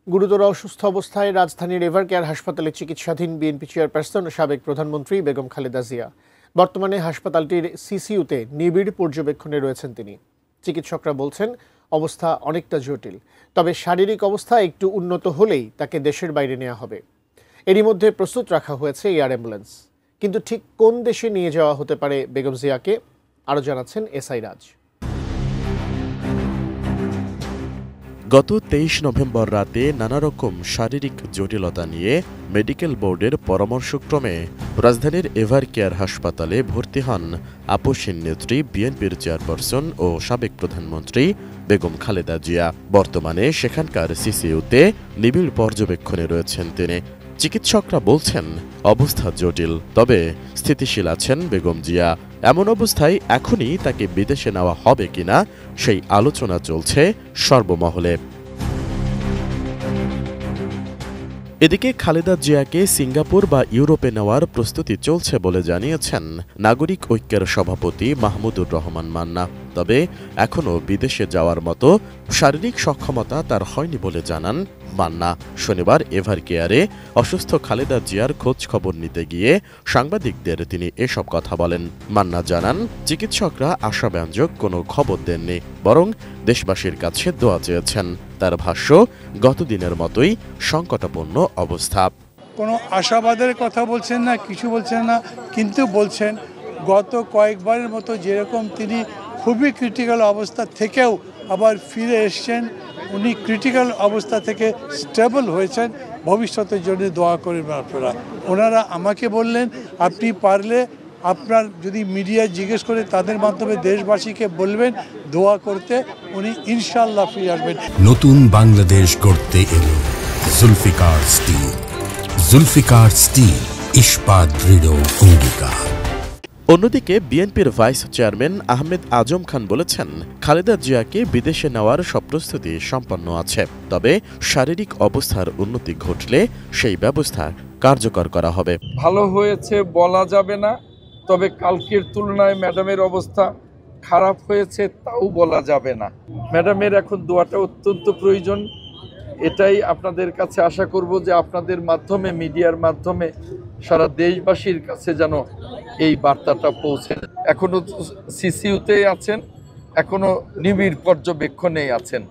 গুরুতর অসুস্থ অবস্থায় রাজধানীর এভারকেয়ার হাসপাতালে চিকিৎসাধীন বিএনপি চেয়ারপারসন ও সাবেক প্রধানমন্ত্রী বেগম খালেদা জিয়া। বর্তমানে হাসপাতালটির সিসিইউতে নিবিড় পর্যবেক্ষণে রয়েছেন তিনি। চিকিৎসকরা বলছেন অবস্থা অনেকটা জটিল, তবে শারীরিক অবস্থা একটু উন্নত হলেই তাকে দেশের বাইরে নেওয়া হবে। এরই মধ্যে প্রস্তুত রাখা হয়েছে এয়ার অ্যাম্বুলেন্স। কিন্তু ঠিক কোন দেশে নিয়ে যাওয়া হতে পারে বেগম জিয়াকে, আরও জানাচ্ছেন এসআই রাজ। গত ২৩ নভেম্বর রাতে নানারকম শারীরিক জটিলতা নিয়ে মেডিকেল বোর্ডের পরামর্শক্রমে রাজধানীর এভারকেয়ার হাসপাতালে ভর্তি হন আপসহীন নেত্রী বিএনপির চেয়ারপারসন ও সাবেক প্রধানমন্ত্রী বেগম খালেদা জিয়া। বর্তমানে সেখানকার সিসিইউতে নিবিড় পর্যবেক্ষণে রয়েছেন তিনি। চিকিৎসকরা বলছেন অবস্থা জটিল, তবে স্থিতিশীল আছেন বেগম জিয়া। এমন অবস্থায় এখনই তাকে বিদেশে নেওয়া হবে কিনা সেই আলোচনা চলছে সর্বমহলে। এদিকে খালেদা জিয়াকে সিঙ্গাপুর বা ইউরোপে নেওয়ার প্রস্তুতি চলছে বলে জানিয়েছেন নাগরিক ঐক্যের সভাপতি মাহমুদুর রহমান মান্না। তবে এখনও বিদেশে যাওয়ার মতো শারীরিক সক্ষমতা তার হয়নি বলে জানান মান্না। শনিবার এভারকেয়ারে অসুস্থ খালেদা জিয়ার খোঁজ খবর নিতে গিয়ে সাংবাদিকদের তিনি এসব কথা বলেন। মান্না জানান, চিকিৎসকরা আশাব্যঞ্জক কোনো খবর দেননি, বরং দেশবাসীর কাছে দোয়া চেয়েছেন। তার ভাষ্য, গতদিনের মতোই সংকটাপন্ন অবস্থা। কোনো আশাবাদের কথা বলছেন না, কিছু বলছেন না, কিন্তু বলছেন গত কয়েকবারের মতো যেরকম তিনি খুবই ক্রিটিক্যাল অবস্থা থেকেও আবার ফিরে এসছেন, উনি ক্রিটিক্যাল অবস্থা থেকে স্টেবল হয়েছেন। ভবিষ্যতের জন্য দোয়া করবেন আপনারা। ওনারা আমাকে বললেন, আপনি পারলে আপনার যদি মিডিয়া জিজ্ঞেস করে তাদের মাধ্যমে দেশবাসীকে বলবেন দোয়া করতে, উনি ইনশাআল্লাহ ফিরে আসবেন। নতুন বাংলাদেশ গড়তে এলো জুলফিকার স্টিল। জুলফিকার স্টিল, ইস্পাত দৃঢ় অঙ্গীকার। অন্যদিকে বিএনপির ভাইস চেয়ারম্যান আহমেদ আজম খান বলেছেন, খালেদা জিয়াকে বিদেশে নেওয়ার সব প্রস্তুতি সম্পন্ন আছে, তবে শারীরিক অবস্থার উন্নতি ঘটলে সেই ব্যবস্থা কার্যকর করা হবে। ভালো হয়েছে বলা যাবে না, তবে কালকের তুলনায় ম্যাডামের অবস্থা খারাপ হয়েছে তাও বলা যাবে না। ম্যাডামের এখন দোয়াটা অত্যন্ত প্রয়োজন। এটাই আপনাদের কাছে আশা করব যে আপনাদের মাধ্যমে, মিডিয়ার মাধ্যমে সারা দেশবাসীর কাছে যেন এই বার্তাটা পৌঁছে। এখনো সিসিইউতেই আছেন, এখনো নিবিড় পর্যবেক্ষণেই আছেন।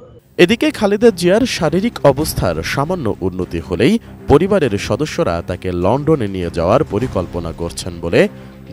এদিকে খালেদা জিয়ার শারীরিক অবস্থার সামান্য উন্নতি হলেই পরিবারের সদস্যরা তাকে লন্ডনে নিয়ে যাওয়ার পরিকল্পনা করছেন বলে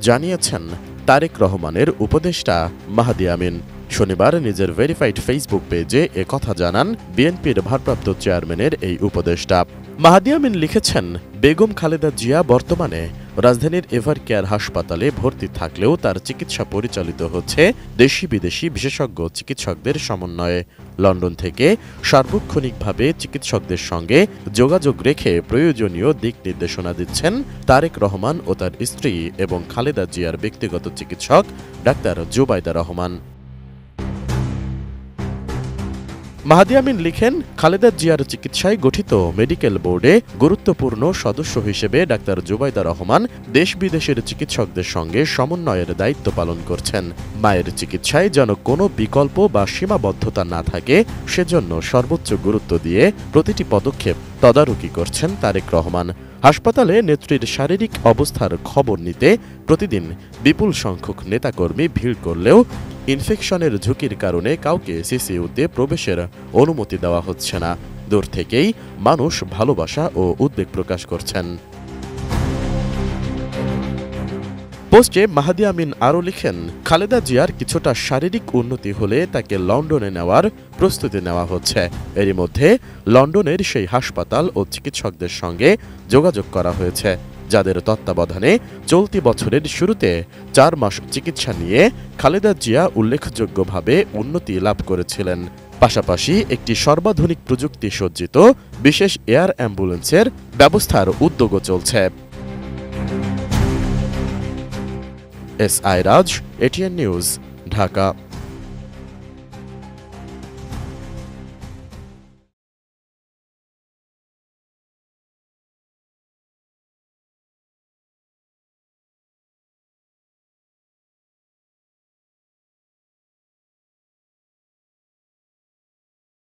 জানিয়েছেন তারেক রহমানের উপদেষ্টা মাহাদি আমিন। শনিবার নিজের ভেরিফাইড ফেসবুক পেজে একথা জানান বিএনপির ভারপ্রাপ্ত চেয়ারম্যানের এই উপদেষ্টা। মাহাদি আমিন লিখেছেন, বেগম খালেদা জিয়া বর্তমানে রাজধানীর এভারকেয়ার হাসপাতালে ভর্তি থাকলেও তার চিকিৎসা পরিচালিত হচ্ছে দেশি বিদেশি বিশেষজ্ঞ চিকিৎসকদের সমন্বয়ে। লন্ডন থেকে সার্বক্ষণিকভাবে চিকিৎসকদের সঙ্গে যোগাযোগ রেখে প্রয়োজনীয় দিক নির্দেশনা দিচ্ছেন তারেক রহমান ও তার স্ত্রী এবং খালেদা জিয়ার ব্যক্তিগত চিকিৎসক ডাক্তার জুবাইদা রহমান। মাহাদি আমিন লিখেন, খালেদা জিয়ার চিকিৎসায় গঠিত মেডিকেল বোর্ডে গুরুত্বপূর্ণ সদস্য হিসেবে ডাক্তার জুবাইদা রহমান দেশ বিদেশের চিকিৎসকদের সঙ্গে সমন্বয়ের দায়িত্ব পালন করছেন। মায়ের চিকিৎসায় যেন কোনো বিকল্প বা সীমাবদ্ধতা না থাকে সেজন্য সর্বোচ্চ গুরুত্ব দিয়ে প্রতিটি পদক্ষেপ তদারকি করছেন তারেক রহমান। হাসপাতালে নেত্রীর শারীরিক অবস্থার খবর নিতে প্রতিদিন বিপুল সংখ্যক নেতাকর্মী ভিড় করলেও ইনফেকশনের ঝুঁকির কারণে কাউকে সিসিইউতে প্রবেশের অনুমতি দেওয়া হচ্ছে না। দূর থেকেই মানুষ ভালোবাসা ও উদ্বেগ প্রকাশ করছেন। পোস্টে মাহাদি আমিন আরও লিখেন, খালেদা জিয়ার কিছুটা শারীরিক উন্নতি হলে তাকে লন্ডনে নেওয়ার প্রস্তুতি নেওয়া হচ্ছে। এরই মধ্যে লন্ডনের সেই হাসপাতাল ও চিকিৎসকদের সঙ্গে যোগাযোগ করা হয়েছে, যাদের তত্ত্বাবধানে চলতি বছরের শুরুতে 4 মাস চিকিৎসা নিয়ে খালেদা জিয়া উল্লেখযোগ্যভাবে উন্নতি লাভ করেছিলেন। পাশাপাশি একটি সর্বাধুনিক প্রযুক্তি সজ্জিত বিশেষ এয়ার অ্যাম্বুলেন্সের ব্যবস্থার উদ্যোগও চলছে। এসআই রাজ, এটিএন নিউজ, ঢাকা।